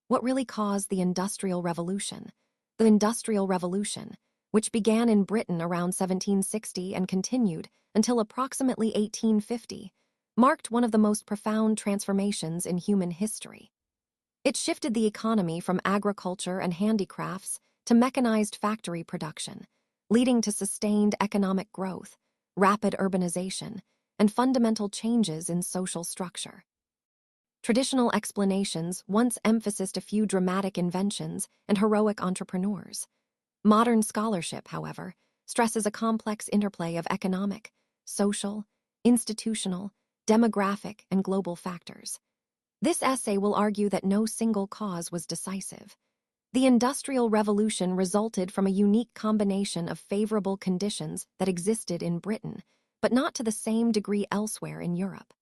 What really caused the Industrial Revolution? The Industrial Revolution, which began in Britain around 1760 and continued until approximately 1850, marked one of the most profound transformations in human history. It shifted the economy from agriculture and handicrafts to mechanized factory production, leading to sustained economic growth, rapid urbanization, and fundamental changes in social structure. Traditional explanations once emphasized a few dramatic inventions and heroic entrepreneurs. Modern scholarship, however, stresses a complex interplay of economic, social, institutional, demographic, and global factors. This essay will argue that no single cause was decisive. The Industrial Revolution resulted from a unique combination of favorable conditions that existed in Britain, but not to the same degree elsewhere in Europe.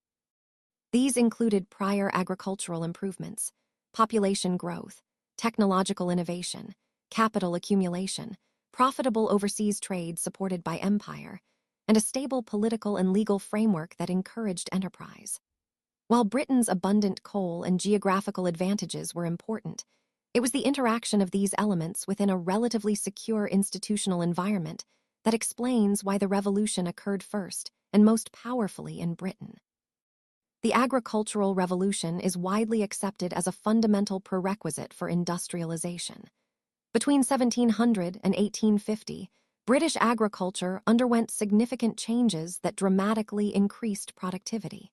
These included prior agricultural improvements, population growth, technological innovation, capital accumulation, profitable overseas trade supported by empire, and a stable political and legal framework that encouraged enterprise. While Britain's abundant coal and geographical advantages were important, it was the interaction of these elements within a relatively secure institutional environment that explains why the revolution occurred first and most powerfully in Britain. The agricultural revolution is widely accepted as a fundamental prerequisite for industrialization. Between 1700 and 1850, British agriculture underwent significant changes that dramatically increased productivity.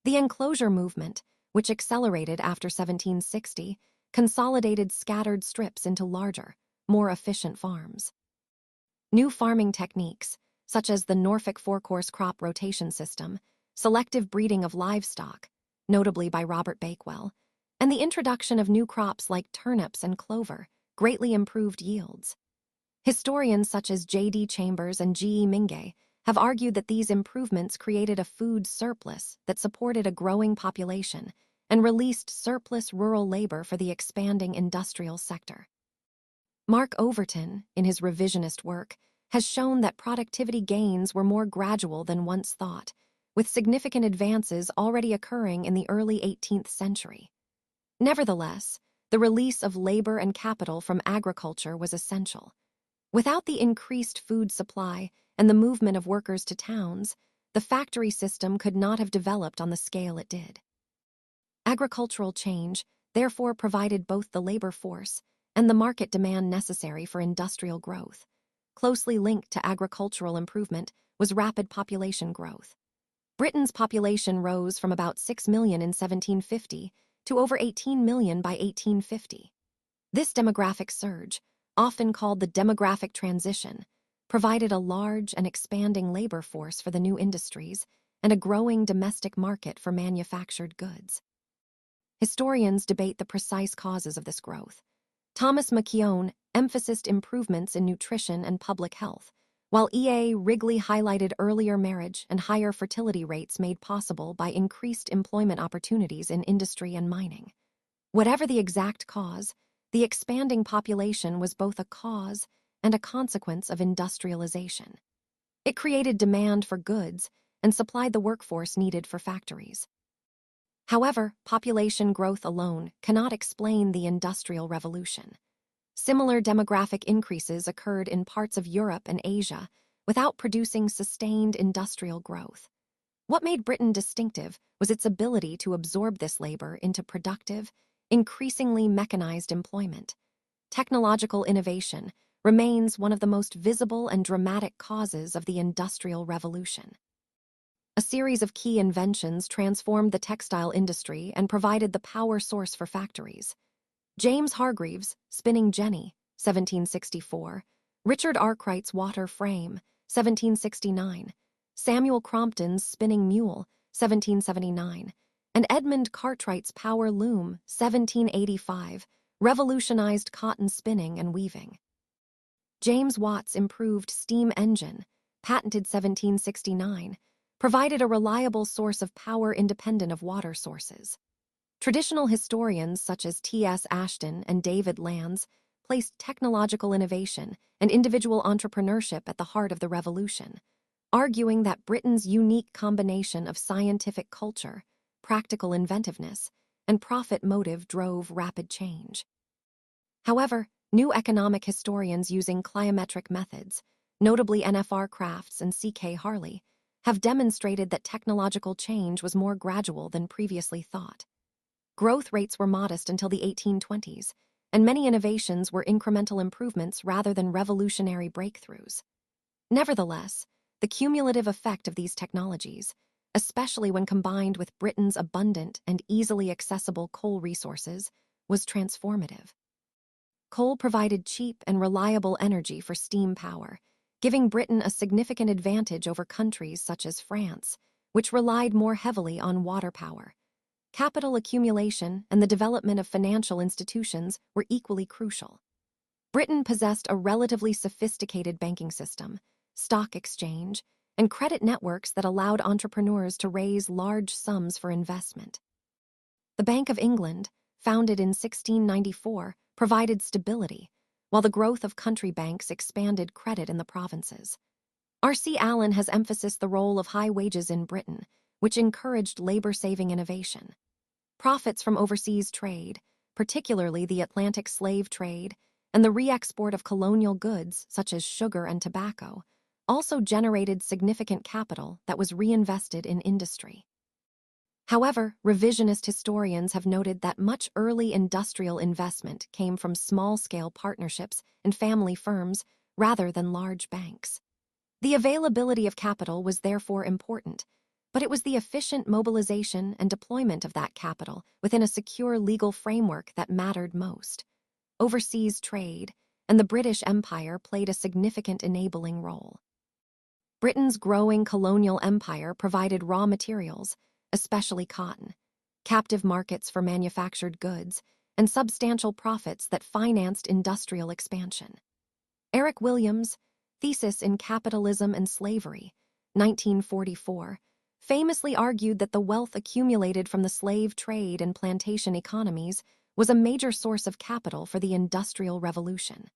The enclosure movement, which accelerated after 1760, consolidated scattered strips into larger, more efficient farms. New farming techniques, such as the Norfolk four-course crop rotation system, selective breeding of livestock, notably by Robert Bakewell, and the introduction of new crops like turnips and clover, greatly improved yields. Historians such as J.D. Chambers and G.E. Mingay have argued that these improvements created a food surplus that supported a growing population and released surplus rural labor for the expanding industrial sector. Mark Overton, in his revisionist work, has shown that productivity gains were more gradual than once thought, with significant advances already occurring in the early 18th century. Nevertheless, the release of labor and capital from agriculture was essential. Without the increased food supply and the movement of workers to towns, the factory system could not have developed on the scale it did. Agricultural change, therefore, provided both the labor force and the market demand necessary for industrial growth. Closely linked to agricultural improvement was rapid population growth. Britain's population rose from about 6 million in 1750 to over 18 million by 1850. This demographic surge, often called the demographic transition, provided a large and expanding labor force for the new industries and a growing domestic market for manufactured goods. Historians debate the precise causes of this growth. Thomas McKeown emphasized improvements in nutrition and public health, while E.A. Wrigley highlighted earlier marriage and higher fertility rates made possible by increased employment opportunities in industry and mining. Whatever the exact cause, the expanding population was both a cause and a consequence of industrialization. It created demand for goods and supplied the workforce needed for factories. However, population growth alone cannot explain the Industrial Revolution. Similar demographic increases occurred in parts of Europe and Asia without producing sustained industrial growth. What made Britain distinctive was its ability to absorb this labor into productive, increasingly mechanized employment. Technological innovation remains one of the most visible and dramatic causes of the Industrial Revolution. A series of key inventions transformed the textile industry and provided the power source for factories. James Hargreaves' spinning jenny, 1764, Richard Arkwright's water frame, 1769, Samuel Crompton's spinning mule, 1779, and Edmund Cartwright's power loom, 1785, revolutionized cotton spinning and weaving. James Watt's improved steam engine, patented 1769, provided a reliable source of power independent of water sources. Traditional historians such as T.S. Ashton and David Landes placed technological innovation and individual entrepreneurship at the heart of the revolution, arguing that Britain's unique combination of scientific culture, practical inventiveness, and profit motive drove rapid change. However, new economic historians using plyometric methods, notably NFR Crafts and C.K. Harley, have demonstrated that technological change was more gradual than previously thought. Growth rates were modest until the 1820s, and many innovations were incremental improvements rather than revolutionary breakthroughs. Nevertheless, the cumulative effect of these technologies, especially when combined with Britain's abundant and easily accessible coal resources, was transformative. Coal provided cheap and reliable energy for steam power, giving Britain a significant advantage over countries such as France, which relied more heavily on water power. Capital accumulation and the development of financial institutions were equally crucial. Britain possessed a relatively sophisticated banking system, stock exchange, and credit networks that allowed entrepreneurs to raise large sums for investment. The Bank of England, founded in 1694, provided stability, while the growth of country banks expanded credit in the provinces. R.C. Allen has emphasized the role of high wages in Britain, which encouraged labor-saving innovation. Profits from overseas trade, particularly the Atlantic slave trade, and the re-export of colonial goods such as sugar and tobacco, also generated significant capital that was reinvested in industry. However, revisionist historians have noted that much early industrial investment came from small-scale partnerships and family firms rather than large banks. The availability of capital was therefore important, but it was the efficient mobilization and deployment of that capital within a secure legal framework that mattered most. Overseas trade and the British Empire played a significant enabling role. Britain's growing colonial empire provided raw materials, especially cotton, captive markets for manufactured goods, and substantial profits that financed industrial expansion. Eric Williams' thesis in Capitalism and Slavery, 1944, famously argued that the wealth accumulated from the slave trade and plantation economies was a major source of capital for the Industrial Revolution.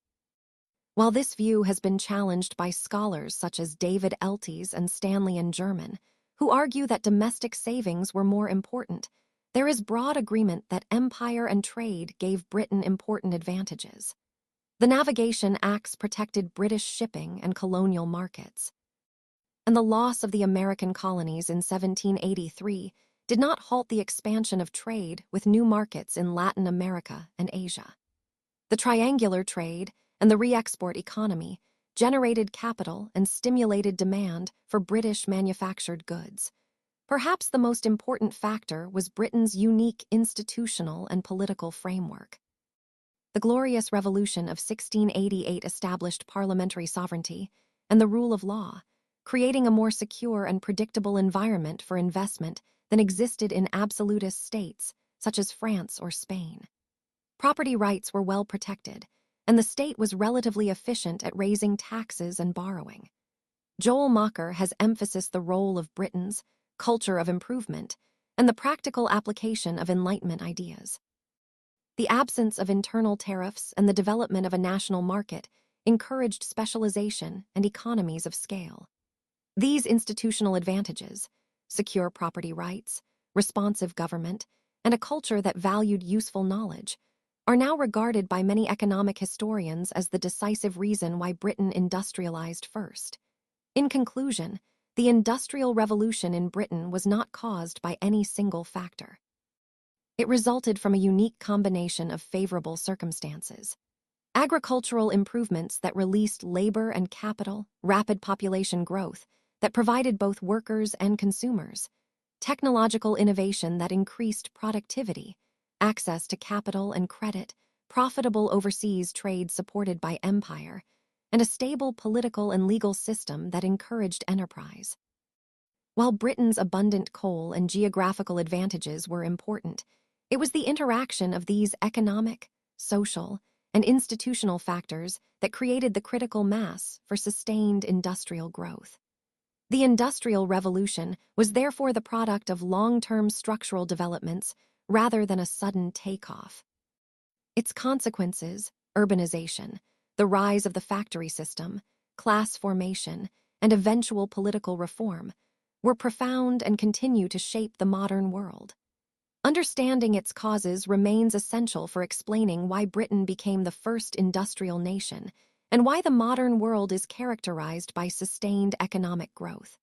While this view has been challenged by scholars such as David Elties and Stanley and German, who argue that domestic savings were more important, there is broad agreement that empire and trade gave Britain important advantages. The Navigation Acts protected British shipping and colonial markets. And the loss of the American colonies in 1783 did not halt the expansion of trade with new markets in Latin America and Asia. The triangular trade and the re-export economy generated capital and stimulated demand for British manufactured goods. Perhaps the most important factor was Britain's unique institutional and political framework. The Glorious Revolution of 1688 established parliamentary sovereignty and the rule of law, creating a more secure and predictable environment for investment than existed in absolutist states such as France or Spain. Property rights were well protected, and the state was relatively efficient at raising taxes and borrowing. Joel Mocker has emphasized the role of Britain's culture of improvement and the practical application of Enlightenment ideas. The absence of internal tariffs and the development of a national market encouraged specialization and economies of scale. These institutional advantages, secure property rights, responsive government, and a culture that valued useful knowledge, are now regarded by many economic historians as the decisive reason why Britain industrialized first. In conclusion, the Industrial Revolution in Britain was not caused by any single factor. It resulted from a unique combination of favorable circumstances. Agricultural improvements that released labor and capital, rapid population growth that provided both workers and consumers, technological innovation that increased productivity, access to capital and credit, profitable overseas trade supported by empire, and a stable political and legal system that encouraged enterprise. While Britain's abundant coal and geographical advantages were important, it was the interaction of these economic, social, and institutional factors that created the critical mass for sustained industrial growth. The Industrial Revolution was therefore the product of long-term structural developments rather than a sudden takeoff. Its consequences, urbanization, the rise of the factory system, class formation, and eventual political reform, were profound and continue to shape the modern world. Understanding its causes remains essential for explaining why Britain became the first industrial nation and why the modern world is characterized by sustained economic growth.